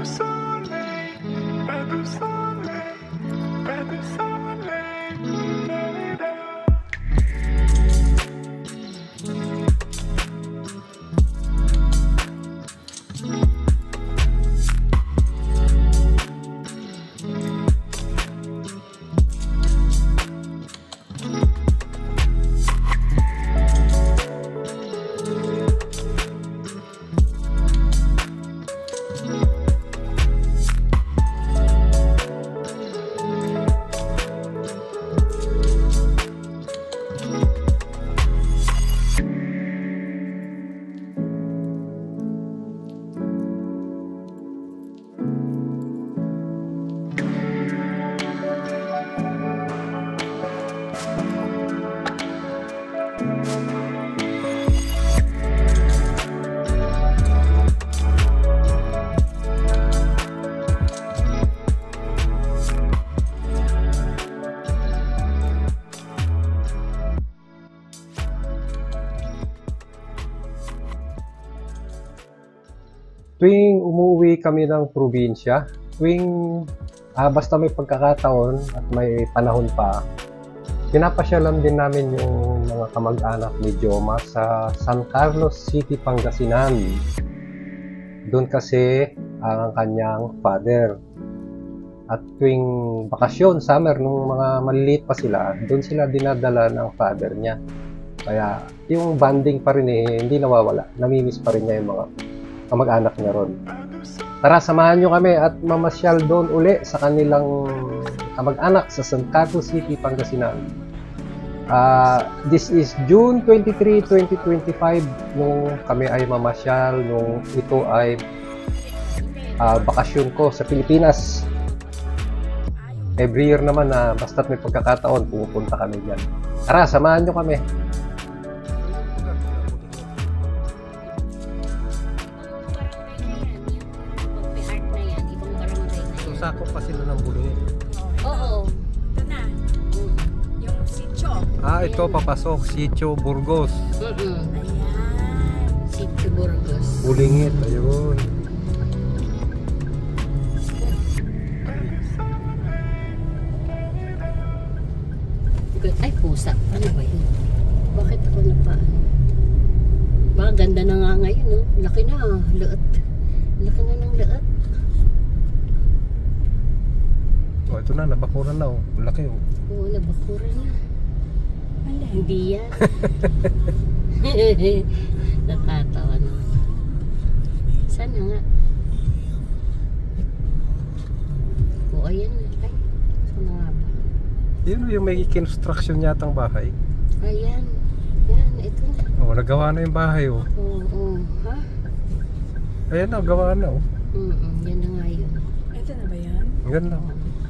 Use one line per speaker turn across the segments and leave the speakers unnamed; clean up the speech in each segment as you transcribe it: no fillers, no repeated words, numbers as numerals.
du soleil, pas de soleil, pas de soleil. Da-da-da.
Tuwing umuwi kami ng probinsya, basta may pagkakataon at may panahon pa, pinapasyalan din namin yung mga kamag-anak ni Joma sa San Carlos City, Pangasinan. Doon kasi ang kanyang father. At tuwing bakasyon, summer, nung mga maliliit pa sila, doon sila dinadala ng father niya. Kaya yung bonding pa rin hindi nawawala. Namimiss pa rin niya yung mga kamag-anak niya ron. Tara, samahan nyo kami at mamasyal doon uli sa kanilang kamag-anak sa San Carlos City, Pangasinan. This is June 23, 2025 nung kami ay mamasyal, nung ito ay bakasyon ko sa Pilipinas. Every year naman na basta't may pagkakataon, pumupunta kami dyan. Tara, samahan nyo kami. Sakop pa sila ng bulungi.
Oo. Ito na. Yung sitio.
Ito papasok. Sitio Burgos.
Ayan. Sitio Burgos.
Bulingit. Ayun.
Ay, pusa. Ano ba yun? Bakit ako Ba, ganda na nga ngayon, no? Laki na. Laot. Laki na ng laot.
Oh, ito na, nabakuran na, oh. Laki, oh.
Oo, nabakuran na. Hindi yan. Natatawa na. Sana nga. Oo, ayan na. Ay, sana nga ba?
Yun yung may construction yatang bahay.
Ayan. Ayan, ito na.
Oh, nagawa na yung bahay, oh.
Oo, ha?
Ayan na, gawa na, oh.
Yan na nga yun.
Ito na ba yan?
Yan na.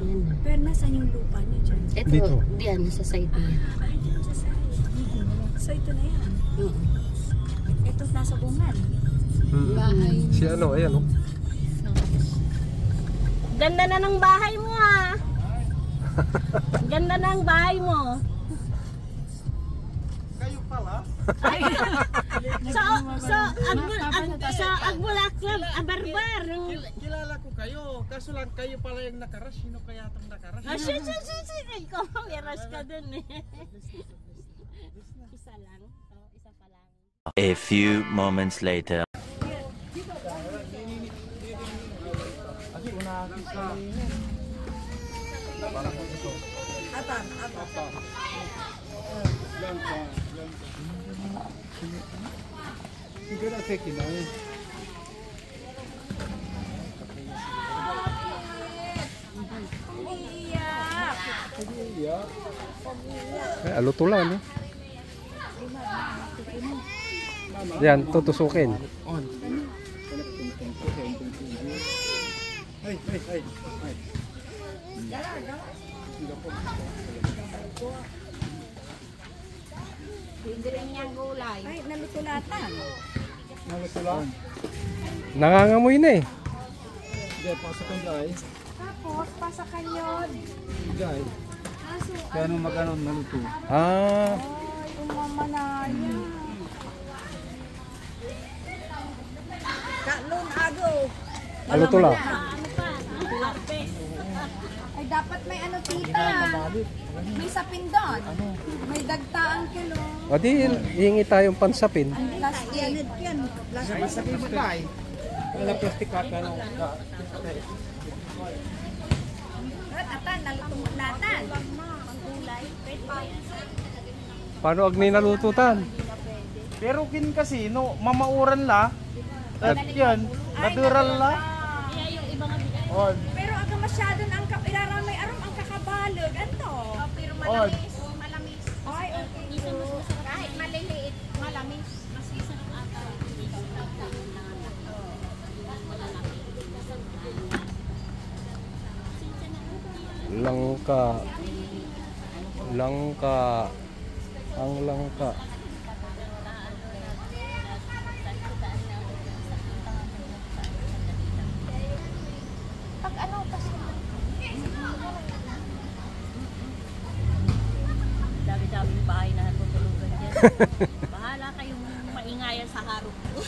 Yan na.
Pero nasaan yung lupa niya dyan?
Ito,
Dito.
diyan, sa side niya.
Ay, dyan sa side. So ito na yan. Ito nasa bungan.
Bahay.
Si ano, ayan, oh.
Ganda na ng bahay mo, ha? Ganda na ng bahay mo.
Kayo pala?
So Agbulaklab, Abarbar.
Kilala ko kayo. Kaso lang kayo pala yung nakarush. Sino kaya itong nakarush?
Shit. Ikaw, may rush ka dun, eh. Isa lang. Isa pa lang.
A few moments later.
Aluto lang, eh. Yan, tutusukin.
Ay.
Hindi rin niyang gulay.
Ay, nalutulatan.
Naluto lang.
Nangangamoy na, eh.
Hindi, pasok ang dry.
Tapos, pasakan yun.
Dry. Kaya nung mag-ano, naluto.
Ah,
Ay, umamanaya.
Katlon ago.
Ano to lang?
Ano pa? Harvest.
Ay, dapat may ano, tita. May sapin doon. May dagtaang kilo.
O di, hihingi tayong pansapin.
Plastic.
Sabi mo tayo. Wala plastic ka na.
Atan, nalutong-latan.
Paano agni nalututan?
Pero kin kasi, no, mamauran la. At yan, natural la. On.
Pero aga masyado na ang iraramay aram ang kakabalog. Ano? Pero
On.
malamis. Ay, okay. Kahit maliliit, malamis. Mas isa ng ata.
Langka. Langka. Ang langka.
Pag ano, kasi
Dami-daming bahay na natutulugan dyan. Bahala kayong maingayan sa harap ko.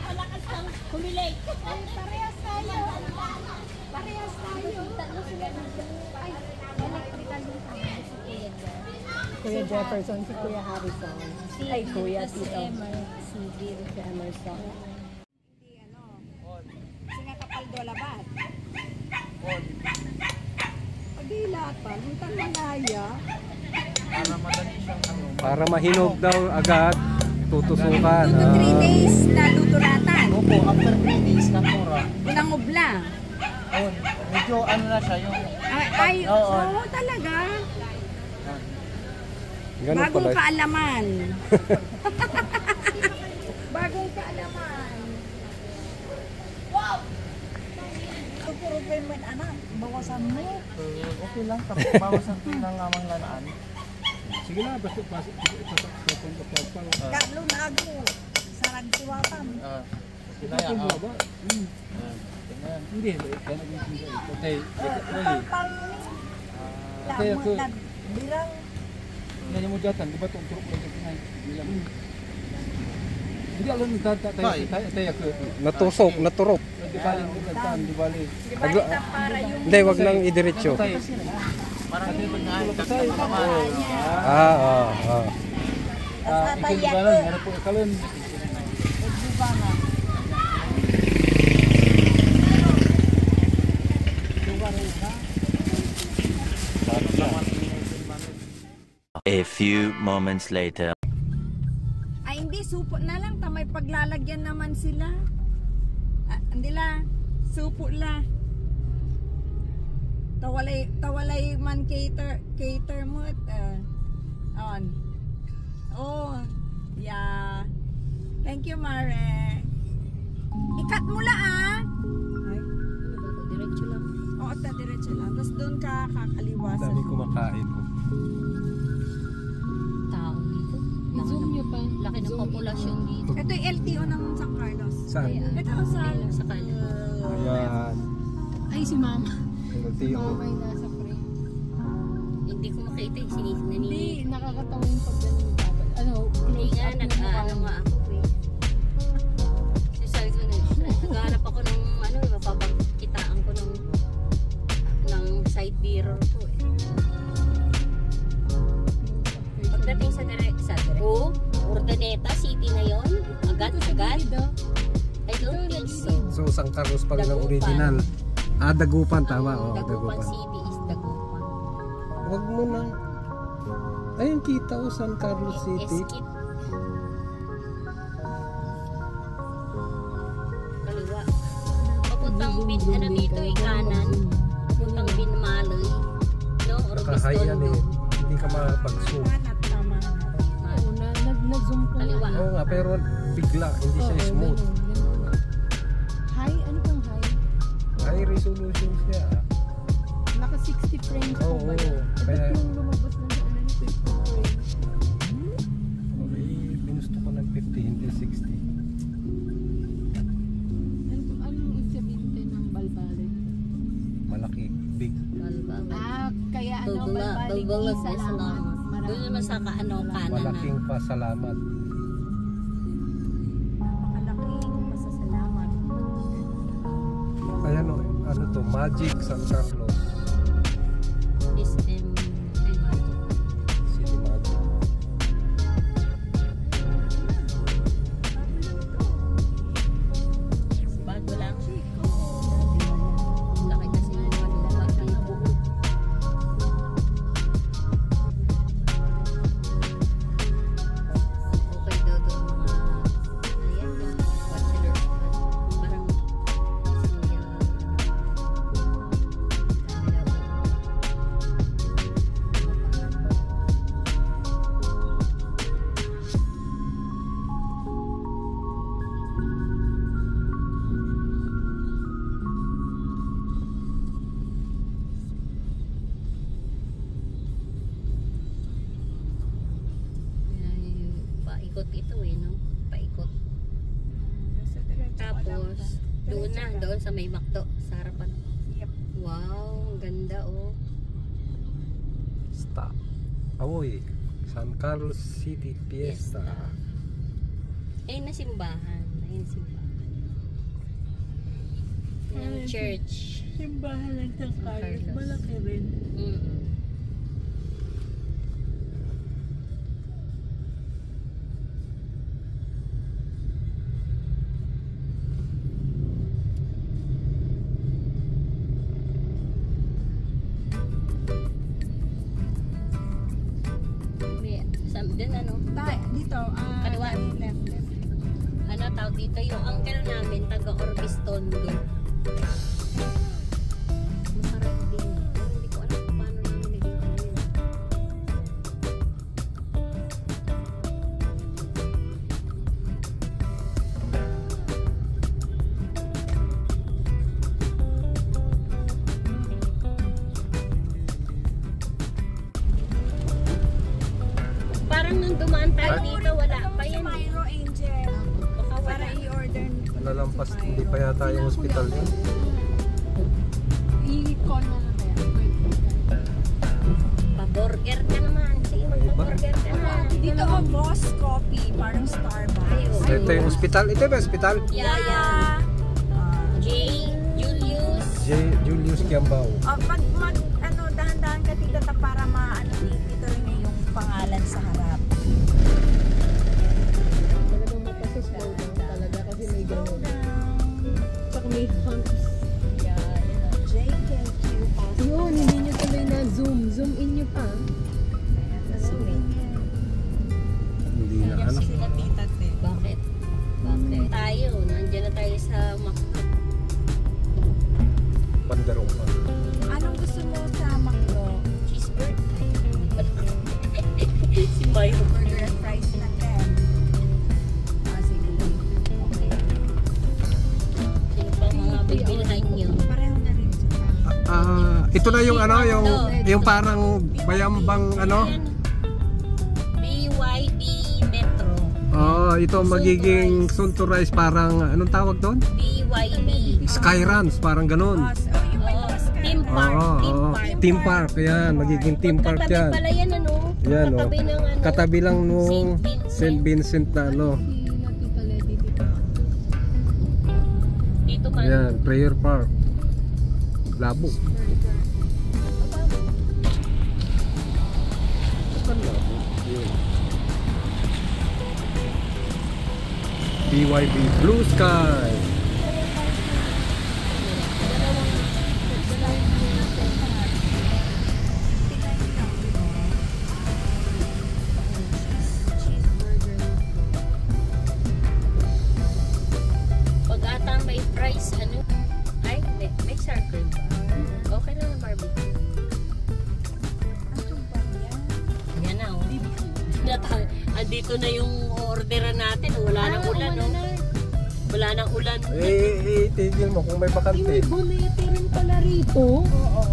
Malakas kang humilay.
parehas tayo. Parehas tayo. Tatlo sila dito. Ay, electrical din kami.
Kuya Jefferson, si Kuya Harrison. Ay, Kuya Tito. Si Emerson.
Hindi ano. Singa kapal dolabat. Pagilatan, hintang manaya.
Para madali siyang ano.
Para mahinog daw agad, tutusukan.
2 to 3 days na tuturatan.
Opo, after 3 days na pura.
Nangubla.
On. Medyo ano na siya yung...
Ay,
Oo.
oo, talaga.
Ganun
Bagong
pala.
kaalaman. Bagong kaalaman. Wow! Puro payment, anak. Bawasan mo.
Okay lang, tapos bawasan ko ng amang lanaan.
Sige na, basta pasok
Kaklo na ako. Sarang siwatan.
Kinaya,
ba? Hindi, okay.
Pal-pal ni. Lamot na birang.
Nanya mo datan, di ba itong turok lang ito? Hindi alam mo tayo ko.
Natusok, naturok.
Di bali mo datan, di bali.
Balita para yung
Hindi, wag nang idiretso.
parang hindi ko na
Ikin balan, ano po ikalon.
A few moments later.
Ay hindi, supo na lang. May paglalagyan naman sila. Hindi la. Supo la. Tawalay man cater mo. On. Oh. Yeah. Thank you, Mare. Ikat mo la Ay.
Diretso lang.
Oo, diretso lang. Tapos doon ka kakaliwasan.
Dami kumakain mo.
Tao dito.
I-zoom nyo pa.
Laki ng populasyon dito.
Ito yung LTO ng San Carlos.
Saan?
Ito sa
Sa kanya.
Ayan.
Ay, si Mama.
LTO.
Mama ay nasa frame.
Hindi ko makita yung sinis na
Hindi,
ni.
nakakatawa yung pagdating dapat. Ano,
Hindi
close
nga,
up yung
nag-ano nga ako eh. So, sabi ko naghanap ako ng ano, mapapagkitaan ko ng side mirror ko eh. Pagdating sa Urdaneta City na yon, agad. I don't think so.
So, San Carlos pa rin ang
Dagupan.
original. Dagupan, tama. Oh,
Dagupan
Dagupan.
City is Dagupan.
Wag mo nang... Ayun, kita o San Carlos City.
Eskit. Kaliwa. Papuntang ano dito eh, kanan. Papuntang Binmaloy. No? Or
Kahayan eh.
Biston.
Hindi ka makapag-zoom.
Hanap tama.
Oo, nag-zoom ko.
Kaliwa.
Oo nga, pero bigla. Hindi siya
Oo,
smooth.
ganun. High? Ano pong high?
High resolution siya.
Naka 60 frames po
Oo,
ba yan?
kaya-
Ba't yung lumabas na sa ano ni 50 frames?
Okay, binusto ko ng 50, hindi 60.
Anong ibig sabihin tayo ng balbalik?
Malaki, big.
Kaya ano, balbalik
Balbalag
isa
na
lang.
salamat. Doon naman sa kanan na.
Malaking pasalamat.
Napakalaking pasasalamat.
Magic San Carlos.
SM
City Magic.
bago lang. Laki kasi yung lupa dito. Okay daw doon mga ayan yung bachelor parang siya dami daw paikot ito no? Paikot. Tapos, doon sa may McDo, sa harapan.
Yep.
Wow, ang ganda
Stop. Awoy. San Carlos City Fiesta.
Ayun na simbahan. Yung church.
Simbahan ng San Carlos.
Carlos.
Malaki rin.
Din ano?
Dito,
Kaliwa.
left.
Ano tawag dito? Yung uncle namin, taga Orbis Tondo. Masarap din. Pero hindi ko alam kung paano namin naging ano yun. Parang nung dumaan tayo dito, wala pa yan eh.
Mayro Angel.
Baka
Para
wala.
i-order.
Nalampas, hindi pa yata yung hospital yun.
I-call na lang kaya.
Pa-burger ka naman. Sige, magpa-burger ka na.
Dito Boss Coffee, parang Starbucks.
Ito yung hospital. Ito ba yung hospital?
Yeah. J. Julius.
J. Julius Kiambao.
Dahan-dahan ka dito para dito rin yung pangalan sa harap.
Talagang mapasa-slow down talaga kasi may gano'n. Tsaka may humps.
JKQ
Yun, hindi nyo tuloy na zoom. Zoom in nyo pa.
Hindi na ano.
sila tita te.
Bakit? Tayo, nandiyan na tayo sa McDo.
Pandarong pa.
Anong gusto mo sa McDo?
Cheeseburger. Si Mayo.
Burger at fries na 10. Sige. Okay.
Sino pa mga bibilhan nyo?
Pareho na rin siya.
Ito na yung ano, yung parang bayambang ano.
BYD Metro.
Ito magiging Suntorise parang anong tawag doon?
BYD.
Skyruns, parang ganun.
Team Park.
Team Park, yan. Magiging Team Park yan.
Pala yan ano?
Yan o.
Katabi ng ano?
Katabi lang nung
St.
St. Vincent na ano.
Si Tita Letty dito.
Dito man.
Yan, Prayer Park. Labo. BYB Blue Sky.
Pag ata may price ano? Ay, may sour cream ba? Okay lang yung barbecue. Yan na oh. Andito na yung orderan natin. Wala nang ulan no? Wala nang ulan.
Tigil mo kung may
May
bakante.
bonete rin pala rito. Oo.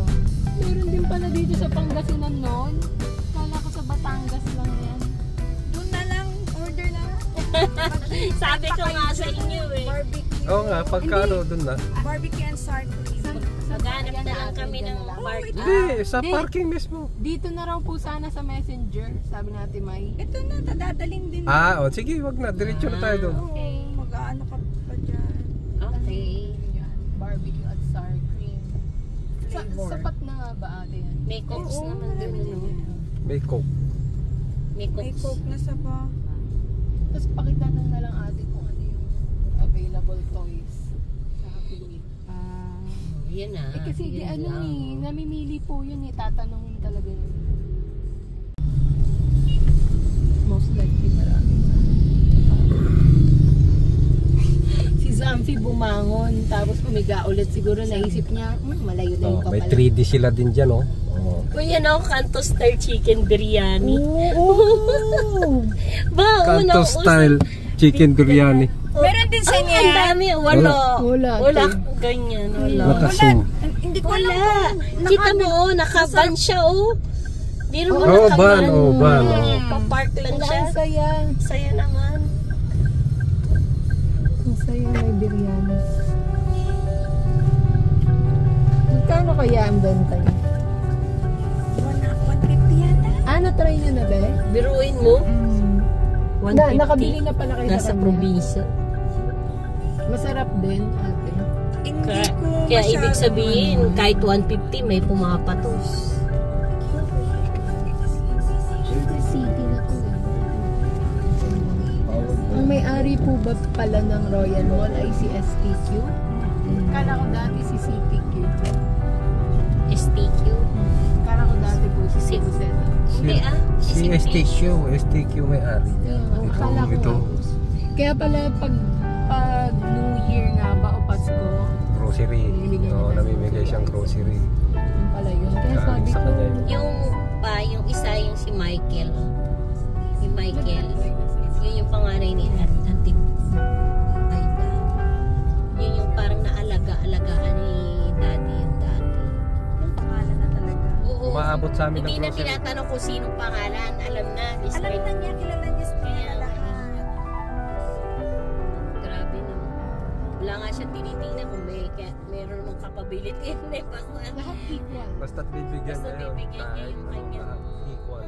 Meron din pala dito sa Pangasinan noon. Kala ko sa Batangas lang yan.
Doon na lang, order na.
Sabi ko nga sa inyo eh.
Barbecue.
Oo nga, pagkano dun na.
Barbecue and sour cream.
Maghanap na lang kami ng park.
Hindi, sa
Hindi.
parking mismo.
Dito na raw po sana sa Messenger, sabi natin May.
Ito na, dadalhin din.
Sige, wag na. Diretso na tayo doon.
Oo, mag-aano ka pa dyan.
Okay.
Yan, barbecue at sour cream. Sapat na nga ba ate yan?
May cokes naman doon. Ano?
May coke.
May
May
cokes.
coke na sa ba?
Tapos pakita na lang ate kung ano yung available toys sa Happy Meal.
Yan na.
Kasi di
Yan
ano
lang.
namimili po yun tatanungin talaga yun. Most likely marami. Si Zamfi bumangon, tapos pumiga ulit siguro naisip niya, malayo na yung
Oh, may
kapal.
3D sila din dyan, oh. Oh.
Uy, yan ako, Kanto Style Chicken Biryani. Ba,
Kanto style chicken biryani.
Meron din sa niya.
Ang dami. Wala.
Wala.
Ganyan. Wala.
Nakasum.
Hindi ko
Wala.
alam.
Kita mo, nakaban siya, oh. Di mo
Oh, ban,
nakaban.
oh, ban, oh.
Pa-park lang siya.
Ang saya.
Saya naman.
Ang saya may biryani. Magkano kaya ang benta niya?
150 yata.
Na-try niyo na ba?
Biruin mo. 150.
Nakabili na pala kayo
Nasa
sa kanya.
probinsya.
Masarap din, ate.
Hindi
Kaya,
ko
kaya
masyado.
ibig sabihin, kahit 150 may pumapatos.
Sugar City na to. Ang may-ari po ba pala ng Royal Mall ay si STQ? Kala ko dati si CTQ.
STQ.
Kala ko dati po si Susan.
Hindi
Si STQ may ari.
Akala ko
Ito,
Kaya pala pag New Year nga ba o Pasko,
grocery.
Namimigay
Oo,
na.
namimigay siyang grocery.
yun pala yun. Kaya
Galing
sabi
sa
ko,
kanya yun.
Yung isa yung si Michael. Si Michael. Yun yung pangaray ni Auntie Aida. Yun yung parang naalaga-alagaan ni Daddy yung dati.
Yung pangalan na talaga.
Oo.
Umaabot sa amin
Hindi
ng
na
grocery.
tinatanong kung sinong pangalan. Alam na.
Alam na niya, kilala niya sa
Kaya
kanya lahat.
grabe no. Wala nga siya tinitingnan kung meron namang capability. Hindi, basta
lahat equal.
Basta't bibigyan
Basta't
niya yun.
bibigyan niya
Kahit
yung
ano,
kanyang-
lahat equal.